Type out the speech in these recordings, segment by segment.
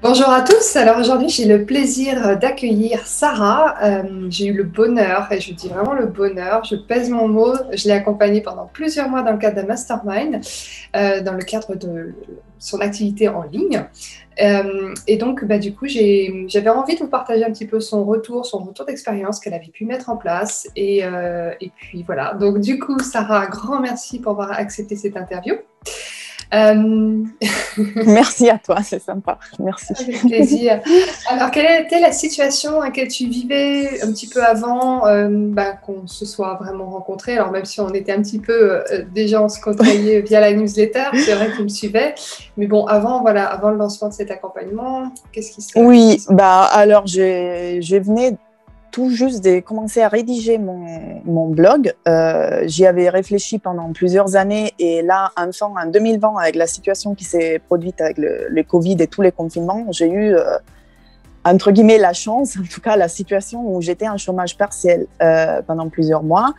Bonjour à tous. Alors aujourd'hui, j'ai le plaisir d'accueillir Sarah. J'ai eu le bonheur, et je dis vraiment le bonheur, je pèse mon mot. Je l'ai accompagnée pendant plusieurs mois dans le cadre d'un mastermind, dans le cadre de son activité en ligne. Et donc, du coup, j'avais envie de vous partager un petit peu son retour d'expérience qu'elle avait pu mettre en place. Et puis voilà. Donc du coup, Sarah, un grand merci pour avoir accepté cette interview. Euh, Merci à toi, c'est sympa. Merci. Avec plaisir. Alors, quelle était la situation à laquelle tu vivais un petit peu avant qu'on se soit vraiment rencontrés? Alors, même si on était un petit peu déjà, on se côtoyait via la newsletter, c'est vrai que tu me suivais. Mais bon, avant, voilà, avant le lancement de cet accompagnement, Oui, alors je venais tout juste de commencer à rédiger mon blog. J'y avais réfléchi pendant plusieurs années et là, enfin, en 2020, avec la situation qui s'est produite avec le Covid et tous les confinements, j'ai eu, entre guillemets, la chance, en tout cas la situation où j'étais en chômage partiel pendant plusieurs mois.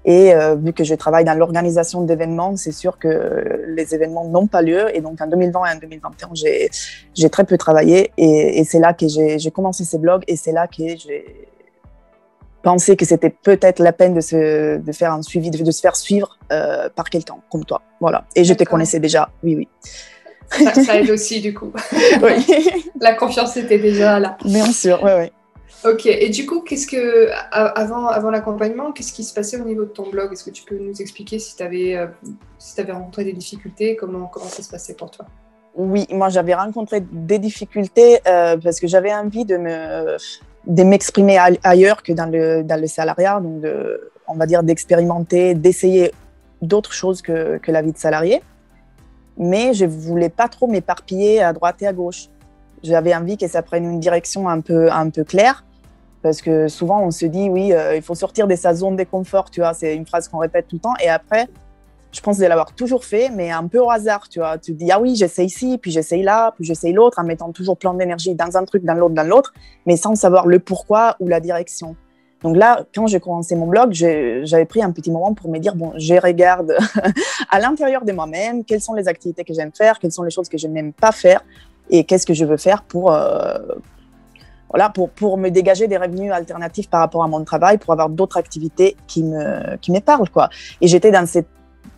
Et vu que je travaille dans l'organisation d'événements, c'est sûr que les événements n'ont pas lieu. Et donc, en 2020 et en 2021, j'ai très peu travaillé. Et c'est là que j'ai commencé ces blogs. Et c'est là que j'ai pensé que c'était peut-être la peine de faire un suivi, de se faire suivre par quelqu'un comme toi. Voilà. Et je te connaissais déjà. Oui, oui. Ça aide aussi, du coup. Oui. La confiance était déjà là. Bien sûr, oui, oui. Ok, et du coup, avant l'accompagnement, qu'est-ce qui se passait au niveau de ton blog? Est-ce que tu peux nous expliquer si tu avais rencontré des difficultés, comment ça se passait pour toi? Oui, moi j'avais rencontré des difficultés parce que j'avais envie de m'exprimer ailleurs que dans le salariat, donc on va dire d'expérimenter, d'essayer d'autres choses que la vie de salarié. Mais je ne voulais pas trop m'éparpiller à droite et à gauche. J'avais envie que ça prenne une direction un peu claire. Parce que souvent, on se dit, oui, il faut sortir de sa zone de confort, tu vois, c'est une phrase qu'on répète tout le temps. Et après, je pense de l'avoir toujours fait, mais un peu au hasard, tu vois. Tu te dis, ah oui, j'essaye ici, puis j'essaye là, puis j'essaye l'autre, en mettant toujours plein d'énergie dans un truc, dans l'autre, mais sans savoir le pourquoi ou la direction. Donc là, quand j'ai commencé mon blog, j'avais pris un petit moment pour me dire, bon, je regarde à l'intérieur de moi-même, quelles sont les activités que j'aime faire, quelles sont les choses que je n'aime pas faire, et qu'est-ce que je veux faire pour me dégager des revenus alternatifs par rapport à mon travail, pour avoir d'autres activités qui me parlent, quoi. Et j'étais dans cette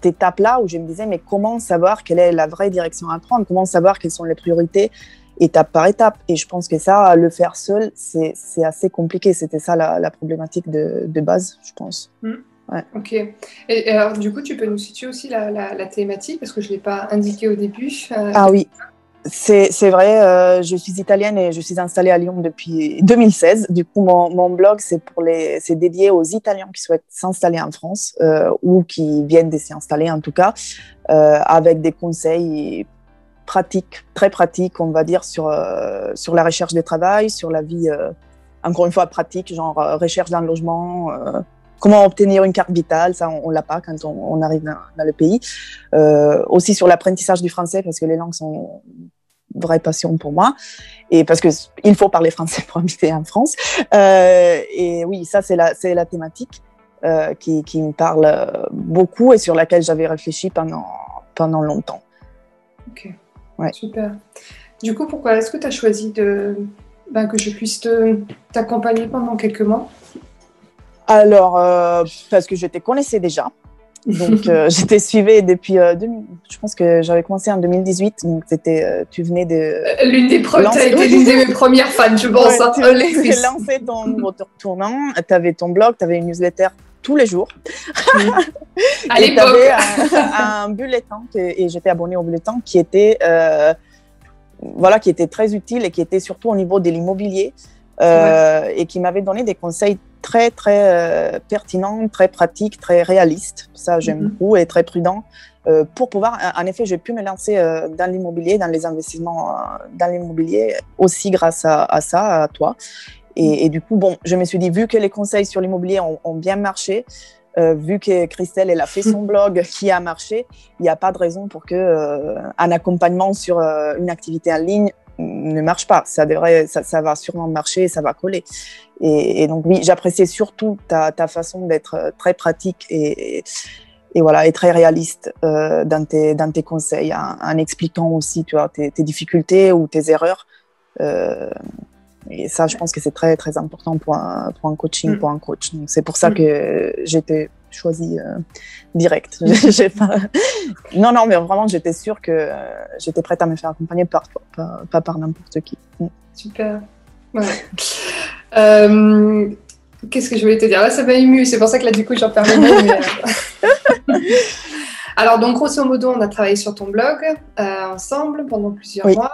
étape-là où je me disais, mais comment savoir quelle est la vraie direction à prendre? Comment savoir quelles sont les priorités étape par étape? Et je pense que ça, le faire seul, c'est assez compliqué. C'était ça la problématique de base, je pense. Ouais. Ok. Et alors, du coup, tu peux nous situer aussi la thématique, parce que je ne l'ai pas indiqué au début. Ah oui. C'est vrai, je suis italienne et je suis installée à Lyon depuis 2016. Du coup, mon blog, c'est dédié aux Italiens qui souhaitent s'installer en France ou qui viennent de s'y installer en tout cas, avec des conseils pratiques, très pratiques, on va dire, sur la recherche de travail, sur la vie, encore une fois, pratique, genre recherche d'un logement, comment obtenir une carte vitale, ça on l'a pas quand on arrive dans le pays. Aussi sur l'apprentissage du français, parce que les langues sont une vraie passion pour moi, et parce qu'il faut parler français pour habiter en France. Et oui, ça c'est la thématique qui me parle beaucoup et sur laquelle j'avais réfléchi pendant longtemps. Ok, ouais. Super. Du coup, pourquoi est-ce que tu as choisi que je puisse t'accompagner pendant quelques mois? Alors, parce que je te connaissais déjà. Donc, je t'ai suivi depuis, je pense que j'avais commencé en 2018. Donc, tu venais de... L'une des mes premières fans, je pense. Ouais, tu venais de lancer ton nouveau tournant. Tu avais ton blog, tu avais une newsletter tous les jours. À et tu l'époque. avais un bulletin, et j'étais abonnée au bulletin, qui était très utile et qui était surtout au niveau de l'immobilier. Et qui m'avait donné des conseils très, très pertinents, très pratiques, très réalistes. Ça, j'aime beaucoup, et très prudents. Pour pouvoir, en effet, j'ai pu me lancer dans l'immobilier, dans les investissements dans l'immobilier, aussi grâce à ça, à toi. Et du coup, bon, je me suis dit, vu que les conseils sur l'immobilier ont bien marché, vu que Christelle, elle a fait son blog qui a marché, il n'y a pas de raison pour qu'un accompagnement sur une activité en ligne ne marche pas. Ça va sûrement marcher, ça va coller. Et donc oui, j'appréciais surtout ta façon d'être très pratique et voilà, et très réaliste dans tes conseils, en expliquant aussi, tu vois, tes difficultés ou tes erreurs Et ça, je pense que c'est très, très important pour un coaching, pour un coach. Donc, c'est pour ça que j'ai été choisie direct. Non, mais vraiment, j'étais sûre que j'étais prête à me faire accompagner par toi, pas par n'importe qui. Super. Ouais. Qu'est-ce que je voulais te dire? Là, ça m'a émue. C'est pour ça que là, du coup, j'en perds les mots. Alors, donc, grosso modo, on a travaillé sur ton blog ensemble pendant plusieurs mois.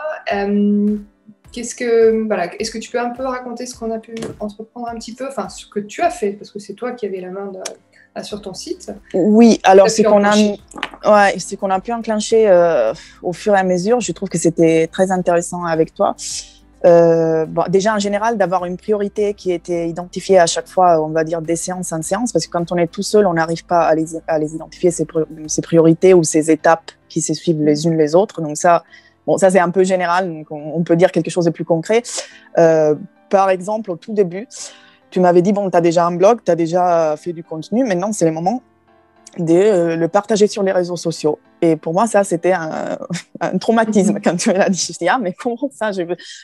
Est-ce que tu peux un peu raconter ce qu'on a pu entreprendre un petit peu, enfin ce que tu as fait, parce que c'est toi qui avais la main sur ton site. Oui, alors c'est qu'on a pu enclencher au fur et à mesure. Je trouve que c'était très intéressant avec toi. Déjà en général d'avoir une priorité qui était identifiée à chaque fois, on va dire des séances en séance, parce que quand on est tout seul, on n'arrive pas à les identifier, ces priorités ou ces étapes qui se suivent les unes les autres. Donc ça, ça c'est un peu général, donc on peut dire quelque chose de plus concret. Par exemple, au tout début, tu m'avais dit, bon, tu as déjà un blog, tu as déjà fait du contenu, maintenant c'est le moment de le partager sur les réseaux sociaux. Et pour moi, ça, c'était un traumatisme quand tu me l'as dit. Je dis, mais comment ça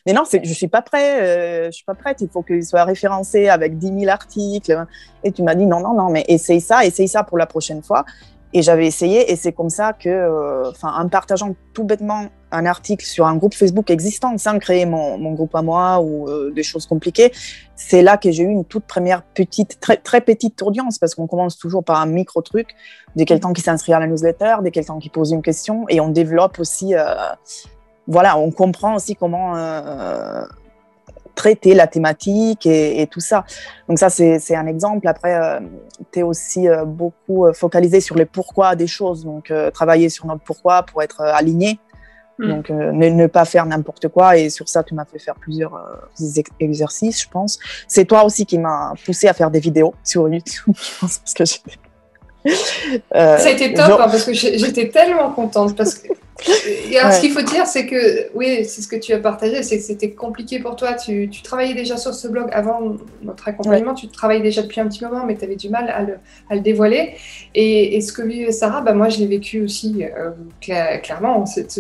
Mais non, je suis pas prête, il faut qu'il soit référencé avec 10 000 articles. Et tu m'as dit, non, mais essaye ça pour la prochaine fois. Et j'avais essayé, et c'est comme ça que, en partageant tout bêtement un article sur un groupe Facebook existant, sans créer mon groupe à moi ou des choses compliquées, c'est là que j'ai eu une toute première très, très petite audience, parce qu'on commence toujours par un micro-truc, de quelqu'un qui s'inscrit à la newsletter, de quelqu'un qui pose une question, et on développe aussi, on comprend aussi comment traiter la thématique et tout ça. Donc ça, c'est un exemple. Après, tu es aussi beaucoup focalisé sur les pourquoi des choses, donc travailler sur notre pourquoi pour être aligné. Donc, ne pas faire n'importe quoi. Et sur ça, tu m'as fait faire plusieurs exercices, je pense. C'est toi aussi qui m'as poussé à faire des vidéos sur YouTube, je pense, parce que ça a été top, parce que j'étais tellement contente. Parce que... Et alors, ce qu'il faut dire, c'est que, oui, c'est ce que tu as partagé, c'est que c'était compliqué pour toi. Tu travaillais déjà sur ce blog avant notre accompagnement, tu travaillais déjà depuis un petit moment, mais tu avais du mal à le dévoiler. Et ce que vivait Sarah, moi, je l'ai vécu aussi, clairement, cette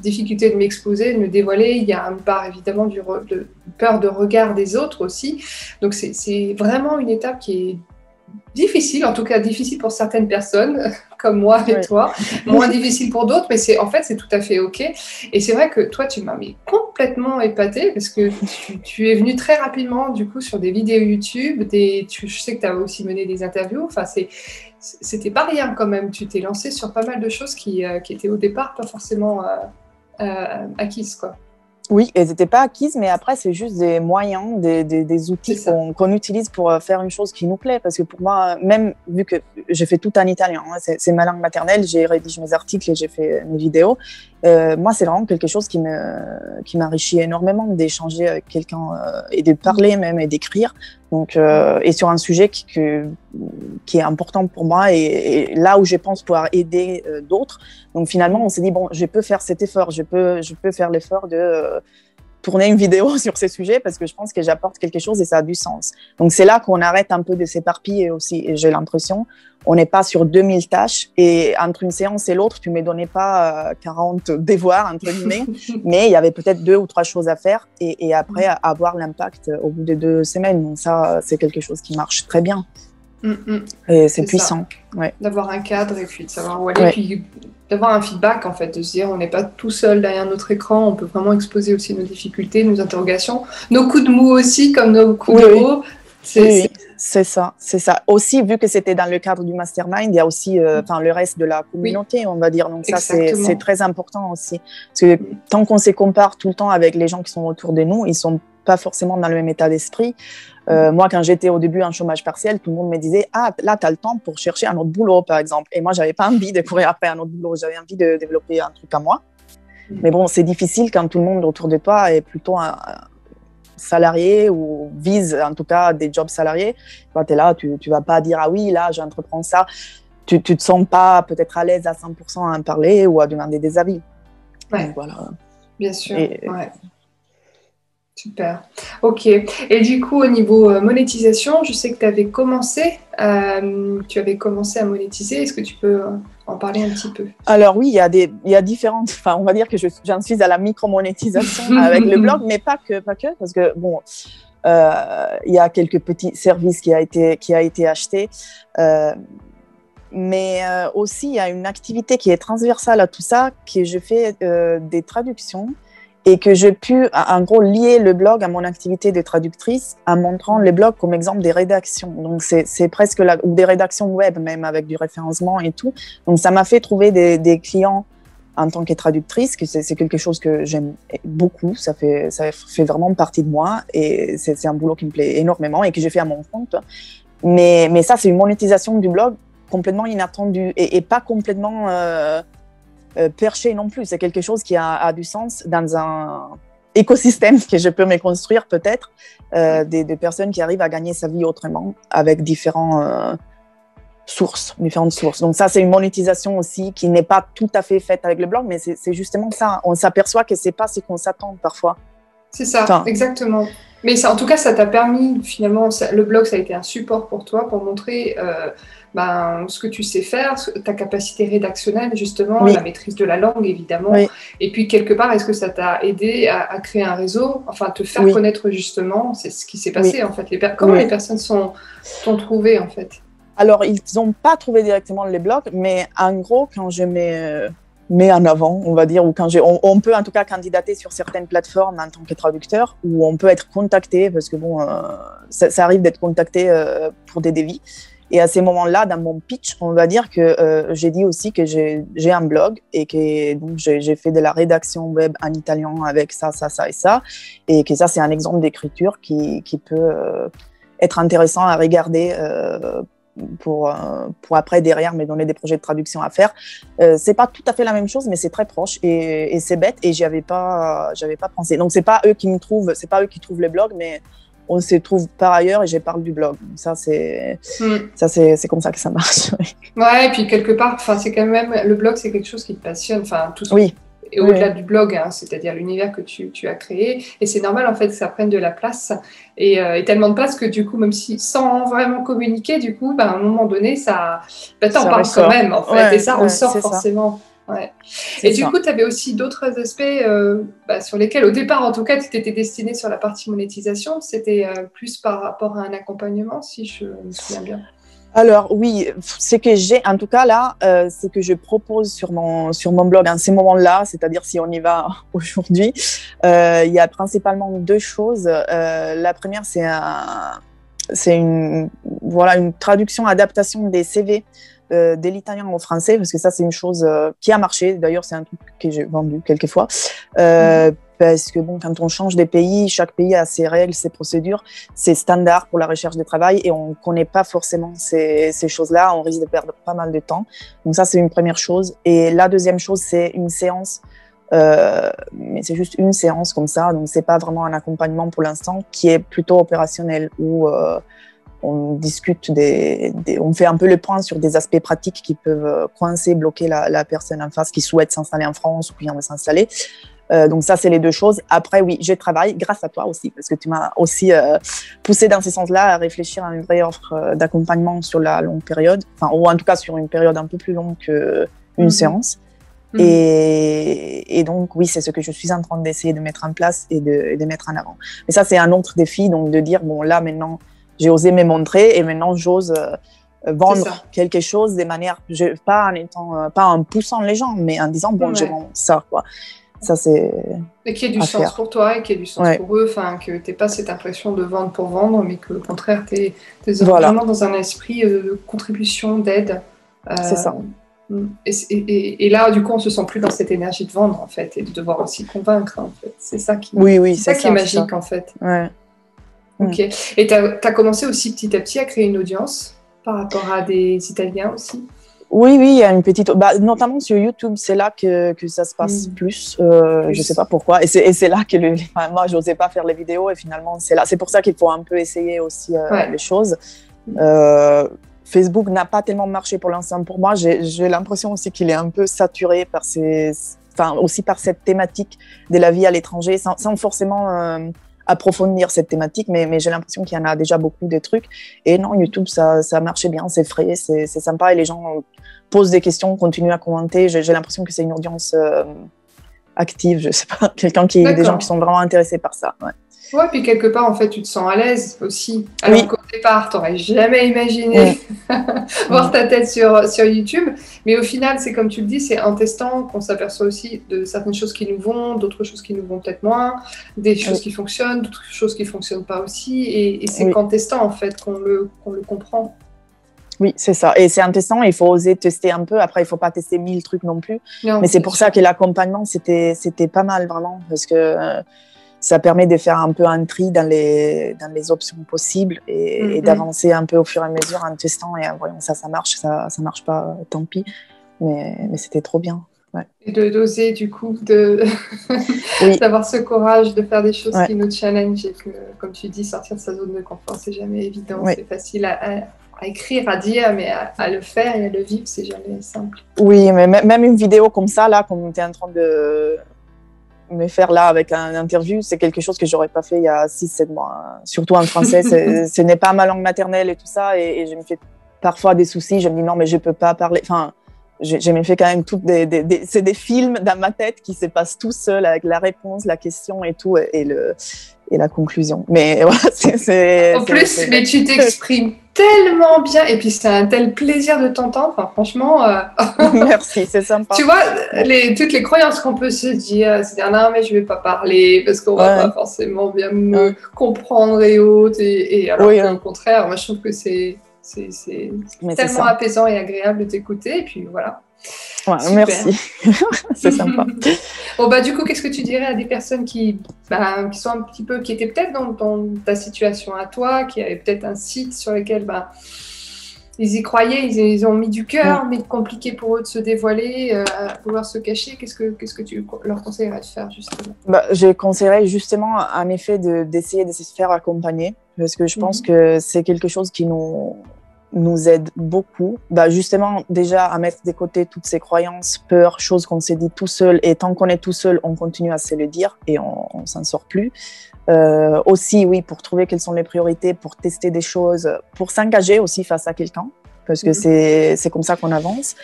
difficulté de m'exposer, de me dévoiler. Il y a une part, évidemment, de peur de regard des autres aussi. Donc, c'est vraiment une étape qui est difficile, en tout cas difficile pour certaines personnes, comme moi et toi, moins difficile pour d'autres, mais c'est tout à fait OK. Et c'est vrai que toi, tu m'as complètement épatée, parce que tu es venue très rapidement, du coup, sur des vidéos YouTube, je sais que tu as aussi mené des interviews, c'était pas rien quand même, tu t'es lancée sur pas mal de choses qui étaient au départ pas forcément acquises, quoi. Oui, elles n'étaient pas acquises, mais après, c'est juste des moyens, des outils qu'on utilise pour faire une chose qui nous plaît. Parce que pour moi, même vu que j'ai fait tout en italien, c'est ma langue maternelle, j'ai rédigé mes articles et j'ai fait mes vidéos, moi, c'est vraiment quelque chose qui m'enrichit énormément d'échanger avec quelqu'un et de parler même et d'écrire. Donc, et sur un sujet qui est important pour moi et là où je pense pouvoir aider d'autres. Donc finalement, on s'est dit, bon, je peux faire cet effort, je peux faire l'effort de tourner une vidéo sur ces sujets parce que je pense que j'apporte quelque chose et ça a du sens. Donc c'est là qu'on arrête un peu de s'éparpiller aussi. Et j'ai l'impression, on n'est pas sur 2000 tâches et entre une séance et l'autre, tu ne me donnais pas 40 devoirs, entre guillemets, mais il y avait peut-être 2 ou 3 choses à faire et après avoir l'impact au bout de 2 semaines. Donc ça, c'est quelque chose qui marche très bien. Et c'est puissant. Ouais. D'avoir un cadre et puis de savoir où aller, puis d'avoir un feedback en fait, de se dire on n'est pas tout seul derrière notre écran, on peut vraiment exposer aussi nos difficultés, nos interrogations, nos coups de mou aussi comme nos coups de haut. C'est ça. Aussi, vu que c'était dans le cadre du mastermind, il y a aussi le reste de la communauté, on va dire. Donc ça, c'est très important aussi. Parce que tant qu'on se compare tout le temps avec les gens qui sont autour de nous, ils sont pas forcément dans le même état d'esprit. Moi, quand j'étais au début en chômage partiel, tout le monde me disait « Ah, là, tu as le temps pour chercher un autre boulot, par exemple. » Et moi, j'avais pas envie de courir après un autre boulot. J'avais envie de développer un truc à moi. Mais bon, c'est difficile quand tout le monde autour de toi est plutôt un salarié ou vise en tout cas des jobs salariés. Quand tu es là, tu vas pas dire « Ah oui, là, j'entreprends ça. » Tu te sens pas peut-être à l'aise à 100% à en parler ou à demander des avis. Ouais. Donc, voilà. Bien sûr, Super. Ok. Et du coup, au niveau monétisation, je sais que tu avais commencé à monétiser. Est-ce que tu peux en parler un petit peu? Alors oui, il y a différentes, enfin on va dire que j'en suis à la micro-monétisation avec le blog, mais pas que, parce que bon, il y a quelques petits services qui a été acheté, mais aussi il y a une activité qui est transversale à tout ça, que je fais des traductions et que j'ai pu en gros lier le blog à mon activité de traductrice en montrant le blog comme exemple des rédactions. Donc c'est presque ou des rédactions web même avec du référencement et tout. Donc ça m'a fait trouver des clients en tant que traductrice, que c'est quelque chose que j'aime beaucoup, ça fait vraiment partie de moi et c'est un boulot qui me plaît énormément et que j'ai fait à mon compte. Mais ça, c'est une monétisation du blog complètement inattendue et pas complètement perché non plus. C'est quelque chose qui a du sens dans un écosystème que je peux me construire peut-être, des personnes qui arrivent à gagner sa vie autrement avec différentes sources. Donc ça, c'est une monétisation aussi qui n'est pas tout à fait faite avec le blog, mais c'est justement ça. On s'aperçoit que c'est pas ce qu'on s'attend parfois. C'est ça, exactement. Mais ça, en tout cas, ça t'a permis, finalement, le blog, ça a été un support pour toi, pour montrer ce que tu sais faire, ta capacité rédactionnelle, justement, la maîtrise de la langue, évidemment. Oui. Et puis, quelque part, est-ce que ça t'a aidé à créer un réseau, enfin, à te faire connaître, justement, c'est ce qui s'est passé, en fait. Comment les personnes t'ont trouvé, en fait? Alors, ils n'ont pas trouvé directement les blogs, mais en gros, quand je mets en avant, on va dire, ou quand on peut en tout cas candidater sur certaines plateformes en tant que traducteur, où on peut être contacté, parce que bon, ça arrive d'être contacté pour des devis. Et à ces moments-là, dans mon pitch, on va dire que j'ai dit aussi que j'ai un blog et que donc j'ai fait de la rédaction web en italien avec ça et ça, et que ça, c'est un exemple d'écriture qui peut être intéressant à regarder pour après derrière me donner des projets de traduction à faire. C'est pas tout à fait la même chose, mais c'est très proche et c'est bête et j'avais pas pensé. Donc c'est pas eux qui trouvent les blogs, mais on se trouve par ailleurs et je parle du blog. Donc ça c'est comme ça que ça marche. Ouais, et puis quelque part, enfin c'est quand même le blog, c'est quelque chose qui te passionne, enfin tout. Oui. Et au-delà du blog, hein, c'est-à-dire l'univers que tu as créé. Et c'est normal, en fait, que ça prenne de la place. Et tellement de place que, du coup, même si sans vraiment communiquer, du coup, à un moment donné, t'en parles quand même, en fait. Ouais, et ça ressort forcément. Ouais. Et du coup, tu avais aussi d'autres aspects sur lesquels, au départ, en tout cas, tu t'étais destinée sur la partie monétisation. C'était plus par rapport à un accompagnement, si je me souviens bien. Alors oui, ce que j'ai en tout cas là, c'est que je propose sur mon blog en ces moments-là, c'est-à-dire si on y va aujourd'hui, il y a principalement deux choses. La première, c'est une traduction, adaptation des CV de l'italien au français, parce que ça c'est une chose qui a marché. D'ailleurs, c'est un truc que j'ai vendu quelques fois. Parce que bon, quand on change des pays, chaque pays a ses règles, ses procédures, ses standards pour la recherche de travail et on ne connaît pas forcément ces choses-là, on risque de perdre pas mal de temps. Donc ça, c'est une première chose. Et la deuxième chose, c'est une séance, mais c'est juste une séance comme ça, donc c'est pas vraiment un accompagnement pour l'instant, qui est plutôt opérationnel, où on discute on fait un peu le point sur des aspects pratiques qui peuvent coincer, bloquer la personne en face qui souhaite s'installer en France ou qui vient de s'installer. Donc ça, c'est les deux choses. Après, oui, je travaille grâce à toi aussi, parce que tu m'as aussi poussé dans ce sens-là à réfléchir à une vraie offre d'accompagnement sur la longue période, enfin, ou en tout cas sur une période un peu plus longue qu'une séance. Et donc, oui, c'est ce que je suis en train d'essayer de mettre en place et de mettre en avant. Mais ça, c'est un autre défi, donc de dire, bon, là, maintenant, j'ai osé me montrer et maintenant, j'ose vendre quelque chose de manière, pas en poussant les gens, mais en disant, bon, je vends ça, quoi. Ça, c'est et qu'il y ait du sens pour toi et qu'il y ait du sens pour eux, enfin que tu n'aies pas cette impression de vendre pour vendre, mais que, au contraire, tu es vraiment dans un esprit de contribution, d'aide. C'est ça. Et là, du coup, on ne se sent plus dans cette énergie de vendre, en fait, et de devoir aussi convaincre, en fait. C'est ça qui, c'est ça qui est magique, en fait. Ouais. Ok. Et tu as commencé aussi petit à petit à créer une audience par rapport à des Italiens aussi? Oui, il y a une petite, notamment sur YouTube, c'est là que ça se passe plus. Je sais pas pourquoi. Et c'est là que moi, j'osais pas faire les vidéos et finalement, c'est là. C'est pour ça qu'il faut un peu essayer aussi les choses. Facebook n'a pas tellement marché pour l'instant pour moi. J'ai l'impression aussi qu'il est un peu saturé aussi par cette thématique de la vie à l'étranger, sans forcément approfondir cette thématique, mais j'ai l'impression qu'il y en a déjà beaucoup des trucs. Et non, YouTube, ça marchait bien, c'est frais, c'est sympa et les gens posent des questions, continuent à commenter. J'ai l'impression que c'est une audience active, je sais pas, des gens qui sont vraiment intéressés par ça. Ouais. Ouais, puis quelque part, en fait, tu te sens à l'aise aussi. Alors qu'au départ, tu n'aurais jamais imaginé voir ta tête sur YouTube. Mais au final, c'est comme tu le dis, c'est en testant qu'on s'aperçoit aussi de certaines choses qui nous vont, d'autres choses qui nous vont peut-être moins, des choses qui fonctionnent, d'autres choses qui ne fonctionnent pas aussi. Et c'est qu'en testant, en fait, qu'on le comprend. Oui, c'est ça. Et c'est en testant, il faut oser tester un peu. Après, il ne faut pas tester 1000 trucs non plus. Non, mais c'est pour ça que l'accompagnement, c'était pas mal, vraiment, parce que ça permet de faire un peu un tri dans les options possibles et d'avancer un peu au fur et à mesure en testant et en voyant ça marche, ça marche pas, tant pis. Mais c'était trop bien. Ouais. Et d'oser, du coup, d'avoir ce courage de faire des choses qui nous challenge et que, comme tu dis, sortir de sa zone de confort, c'est jamais évident. C'est facile à écrire, à dire, mais à le faire et à le vivre, c'est jamais simple. Oui, mais même une vidéo comme ça, là, comme tu es en train de me faire là avec un interview, c'est quelque chose que j'aurais pas fait il y a 6-7 mois. Surtout en français, ce n'est pas ma langue maternelle et tout ça, et je me fais parfois des soucis. Je me dis non, mais je peux pas parler. Enfin, je me fais quand même toutes c'est des films dans ma tête qui se passent tout seul avec la réponse, la question et tout, et la conclusion. Mais voilà, mais tu t'exprimes tellement bien et puis c'est un tel plaisir de t'entendre. Enfin, franchement, merci, c'est sympa. Tu vois, toutes les croyances qu'on peut se dire, c'est dire non mais je vais pas parler parce qu'on va pas forcément bien me comprendre et autres. Et alors au contraire, moi je trouve que c'est tellement apaisant et agréable de t'écouter et puis voilà. Ouais, merci, c'est sympa. Bon du coup, qu'est-ce que tu dirais à des personnes qui sont un petit peu, qui étaient peut-être dans ta situation à toi, qui avaient peut-être un site sur lequel ils y croyaient, ils ont mis du cœur, mais compliqué pour eux de se dévoiler, vouloir se cacher. Qu'est-ce que tu leur conseillerais de faire justement? Je conseillerais justement en effet d'essayer de se faire accompagner parce que je pense que c'est quelque chose qui nous aide beaucoup, justement déjà à mettre de côté toutes ces croyances, peurs, choses qu'on s'est dit tout seul, et tant qu'on est tout seul, on continue à se le dire et on s'en sort plus. Aussi, oui, pour trouver quelles sont les priorités, pour tester des choses, pour s'engager aussi face à quelqu'un, parce que c'est comme ça qu'on avance.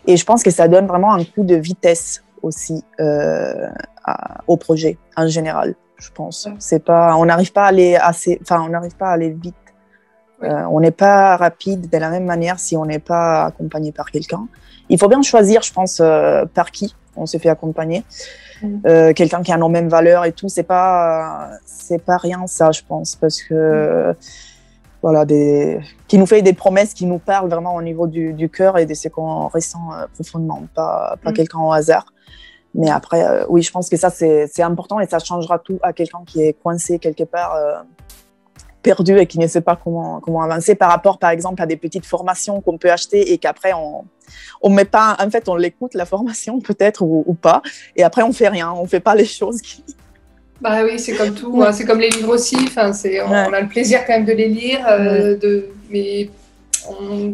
Et je pense que ça donne vraiment un coup de vitesse aussi au projet en général, je pense. C'est pas, on n'arrive pas à aller vite. On n'est pas rapide de la même manière si on n'est pas accompagné par quelqu'un. Il faut bien choisir, je pense, par qui on se fait accompagner. Quelqu'un qui a nos mêmes valeurs et tout, c'est pas rien ça, je pense, parce que voilà, qui nous fait des promesses qui nous parlent vraiment au niveau du cœur et de ce qu'on ressent profondément, pas quelqu'un au hasard. Mais après, oui, je pense que ça c'est important et ça changera tout à quelqu'un qui est coincé quelque part. Perdu et qui ne sait pas comment avancer par rapport, par exemple, à des petites formations qu'on peut acheter et qu'après, on met pas... En fait, on l'écoute, la formation, peut-être, ou pas. Et après, on fait rien. On fait pas les choses qui... Oui, c'est comme tout. C'est comme les livres aussi. Enfin, on a le plaisir quand même de les lire, mais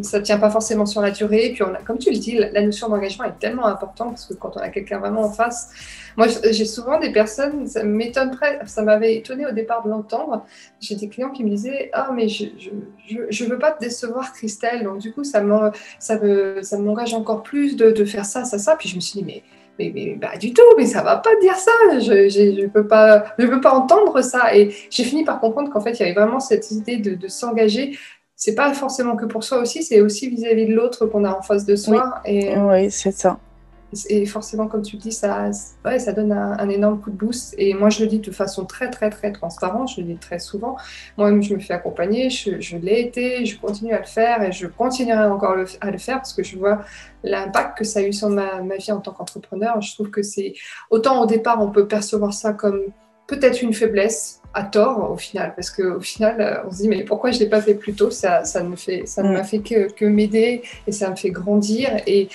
ça ne tient pas forcément sur la durée. Et puis, comme tu le dis, la notion d'engagement est tellement importante parce que quand on a quelqu'un vraiment en face... Moi, j'ai souvent des personnes, ça m'avait étonné au départ de l'entendre. J'ai des clients qui me disaient « Ah, mais je veux pas te décevoir, Christelle. » Donc, du coup, ça m'engage encore plus de faire ça. Puis, je me suis dit « Mais pas du tout, mais ça va pas dire ça. Je peux pas entendre ça. » Et j'ai fini par comprendre qu'en fait, il y avait vraiment cette idée de s'engager. C'est pas forcément que pour soi aussi, c'est aussi vis-à-vis de l'autre qu'on a en face de soi. Oui, c'est ça. Et forcément, comme tu le dis, ça donne un énorme coup de boost. Et moi, je le dis de façon très, très, très transparente. Je le dis très souvent. Moi-même, je me fais accompagner. Je l'ai été. Je continue à le faire. Et je continuerai encore à le faire parce que je vois l'impact que ça a eu sur ma vie en tant qu'entrepreneur. Je trouve que c'est... Autant au départ, on peut percevoir ça comme peut-être une faiblesse, à tort au final. Parce qu'au final, on se dit, mais pourquoi je ne l'ai pas fait plus tôt? Ça ne m'a fait que m'aider. Et ça me fait grandir. Et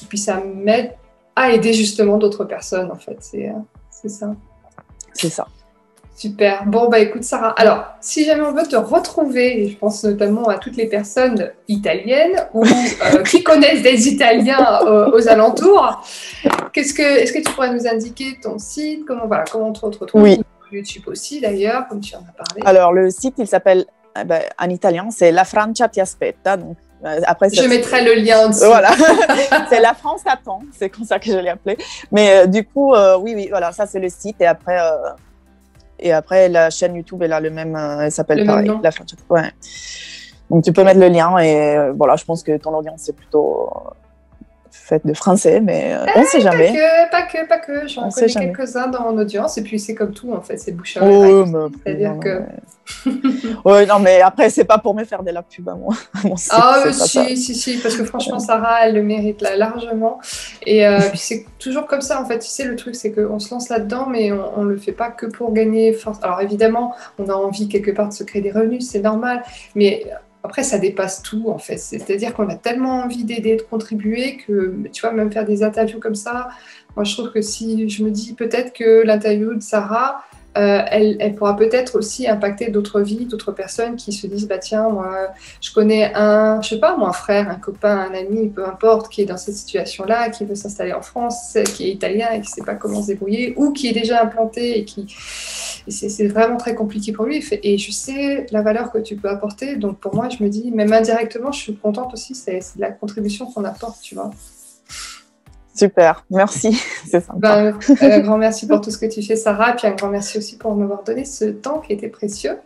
puis, ça m'aide à aider justement d'autres personnes, en fait. C'est ça. C'est ça. Super. Bon, écoute, Sarah. Alors, si jamais on veut te retrouver, et je pense notamment à toutes les personnes italiennes ou qui connaissent des Italiens aux alentours, est-ce que tu pourrais nous indiquer ton site? Comment on te retrouve? Oui. YouTube aussi d'ailleurs, comme tu en as parlé. Alors, le site, il s'appelle, en italien, c'est La Francia ti aspetta. Donc, après, je mettrai le lien en dessous. Voilà, c'est La France attend, c'est comme ça que je l'ai appelé. Mais du coup, oui, voilà, ça c'est le site. Et après, la chaîne YouTube, elle a le même, elle s'appelle pareil, La Francia. Ouais. Donc, tu peux mettre le lien et voilà, je pense que ton audience est plutôt faite de français, mais on ne sait jamais. Pas que. J'en connais quelques-uns dans mon audience et puis c'est comme tout en fait, c'est bouche à oreille. C'est-à-dire que. Oui, non, mais après, c'est pas pour me faire de la pub à moi. Si, parce que franchement, Sarah, elle le mérite là, largement. Et puis c'est toujours comme ça en fait. Tu sais, le truc, c'est qu'on se lance là-dedans, mais on le fait pas que pour gagner. Alors évidemment, on a envie quelque part de se créer des revenus, c'est normal, mais. Après, ça dépasse tout, en fait. C'est-à-dire qu'on a tellement envie d'aider, de contribuer que, tu vois, même faire des interviews comme ça, moi, je trouve que si je me dis peut-être que l'interview de Sarah, elle pourra peut-être aussi impacter d'autres vies, d'autres personnes qui se disent, bah tiens, moi, je connais un frère, un copain, un ami, peu importe, qui est dans cette situation-là, qui veut s'installer en France, qui est italien et qui ne sait pas comment se débrouiller, ou qui est déjà implanté et qui... c'est vraiment très compliqué pour lui. Et je sais la valeur que tu peux apporter. Donc, pour moi, je me dis, même indirectement, je suis contente aussi. C'est de la contribution qu'on apporte, tu vois. Super, merci. C'est sympa. Un grand merci pour tout ce que tu fais, Sarah. Puis un grand merci aussi pour m'avoir donné ce temps qui était précieux.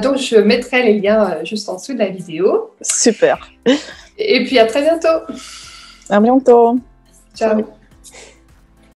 Donc, je mettrai les liens juste en dessous de la vidéo. Super. Et puis, à très bientôt. À bientôt. Ciao.